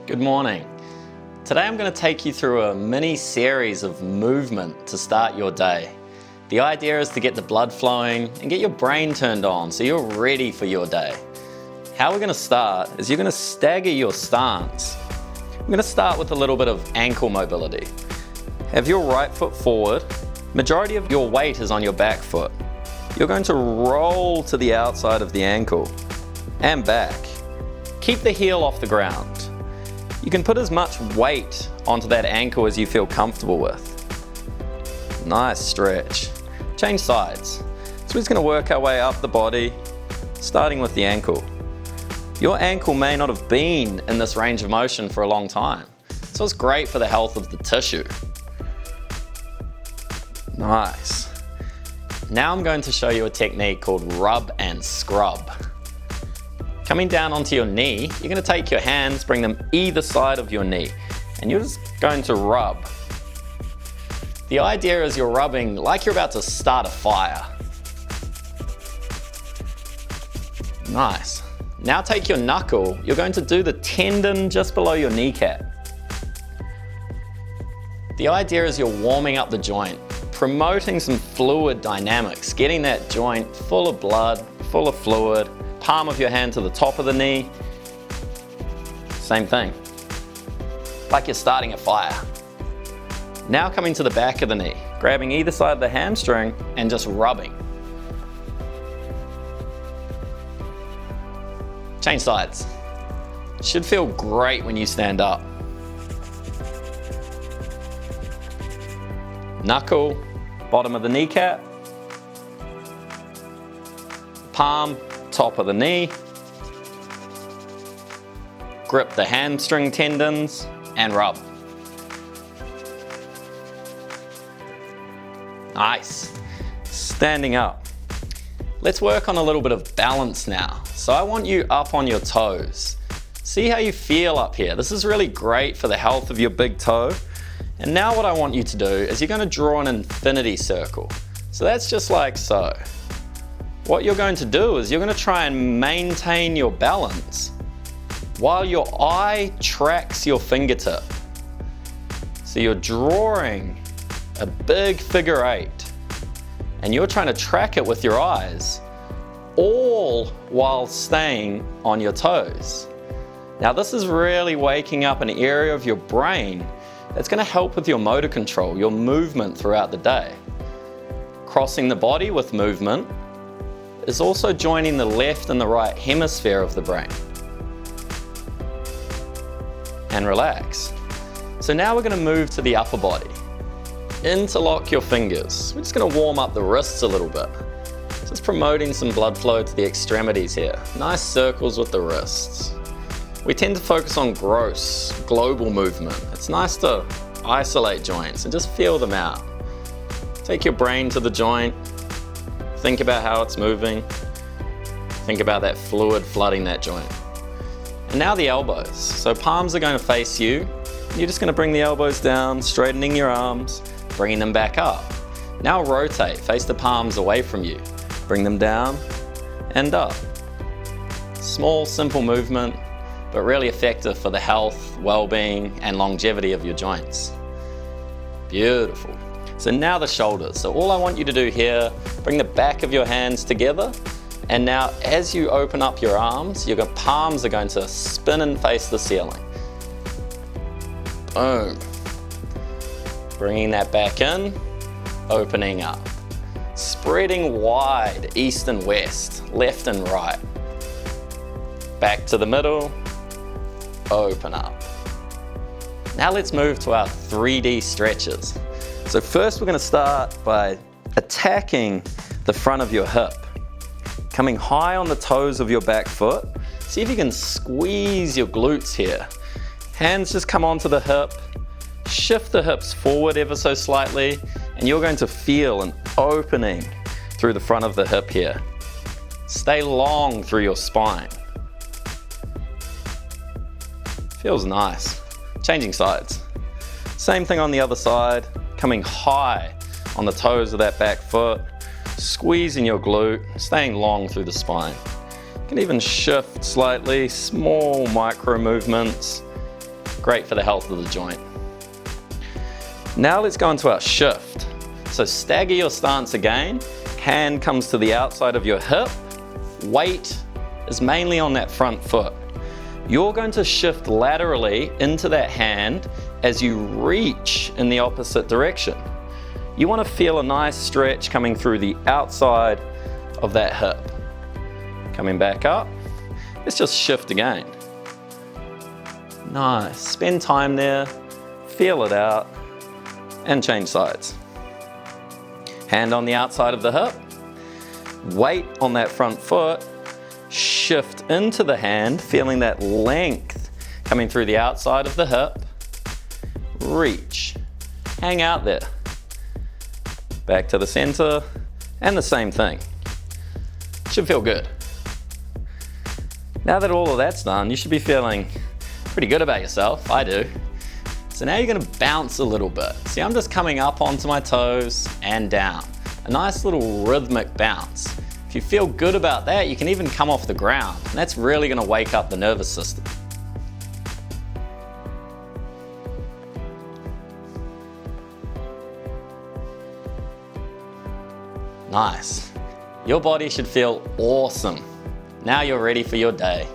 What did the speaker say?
Good morning. Today I'm going to take you through a mini series of movement to start your day. The idea is to get the blood flowing and get your brain turned on so you're ready for your day. How we're going to start is you're going to stagger your stance. I'm going to start with a little bit of ankle mobility. Have your right foot forward. Majority of your weight is on your back foot. You're going to roll to the outside of the ankle and back. Keep the heel off the ground. You can put as much weight onto that ankle as you feel comfortable with. Nice stretch. Change sides. So we're just going to work our way up the body, starting with the ankle. Your ankle may not have been in this range of motion for a long time, so it's great for the health of the tissue. Nice. Now I'm going to show you a technique called rub and scrub. Coming down onto your knee, you're going to take your hands, bring them either side of your knee, and you're just going to rub. The idea is you're rubbing like you're about to start a fire. Nice. Now take your knuckle, you're going to do the tendon just below your kneecap. The idea is you're warming up the joint, promoting some fluid dynamics, getting that joint full of blood, full of fluid. Palm of your hand to the top of the knee. Same thing. Like you're starting a fire. Now coming to the back of the knee, grabbing either side of the hamstring and just rubbing. Change sides. Should feel great when you stand up. Knuckle, bottom of the kneecap. Palm, top of the knee. Grip the hamstring tendons and rub. Nice. Standing up. Let's work on a little bit of balance now. So I want you up on your toes. See how you feel up here. This is really great for the health of your big toe. And now what I want you to do is you're going to draw an infinity circle. So that's just like so. What you're going to do is you're going to try and maintain your balance while your eye tracks your fingertip. So you're drawing a big figure 8 and you're trying to track it with your eyes, all while staying on your toes. Now this is really waking up an area of your brain that's going to help with your motor control, your movement throughout the day. Crossing the body with movement is also joining the left and the right hemisphere of the brain. And relax. So now we're going to move to the upper body. Interlock your fingers. We're just going to warm up the wrists a little bit. Just promoting some blood flow to the extremities here. Nice circles with the wrists. We tend to focus on gross, global movement. It's nice to isolate joints and just feel them out. Take your brain to the joint. Think about how it's moving. Think about that fluid flooding that joint. And now the elbows. So palms are going to face you. You're just going to bring the elbows down, straightening your arms, bringing them back up. Now rotate, face the palms away from you. Bring them down and up. Small, simple movement, but really effective for the health, well-being, and longevity of your joints. Beautiful. So now the shoulders. So all I want you to do here, bring the back of your hands together. And now as you open up your arms, your palms are going to spin and face the ceiling. Boom. Bringing that back in, opening up. Spreading wide, east and west, left and right. Back to the middle, open up. Now let's move to our 3D stretches. So first we're going to start by attacking the front of your hip. Coming high on the toes of your back foot. See if you can squeeze your glutes here. Hands just come onto the hip. Shift the hips forward ever so slightly and you're going to feel an opening through the front of the hip here. Stay long through your spine. Feels nice. Changing sides. Same thing on the other side. Coming high on the toes of that back foot, squeezing your glute, staying long through the spine. You can even shift slightly, small micro movements, Great for the health of the joint. Now let's go into our shift. So stagger your stance again. Hand comes to the outside of your hip. Weight is mainly on that front foot. You're going to shift laterally into that hand as you reach in the opposite direction. You want to feel a nice stretch coming through the outside of that hip. Coming back up. Let's just shift again. Nice. Spend time there, feel it out, and change sides. Hand on the outside of the hip. Weight on that front foot. Shift into the hand, feeling that length coming through the outside of the hip. Reach. Hang out there. Back to the center, and the same thing. Should feel good. Now that all of that's done, you should be feeling pretty good about yourself. I do. So now you're gonna bounce a little bit. See, I'm just coming up onto my toes and down. A nice little rhythmic bounce. If you feel good about that, you can even come off the ground. And that's really gonna wake up the nervous system. Nice. Your body should feel awesome. Now you're ready for your day.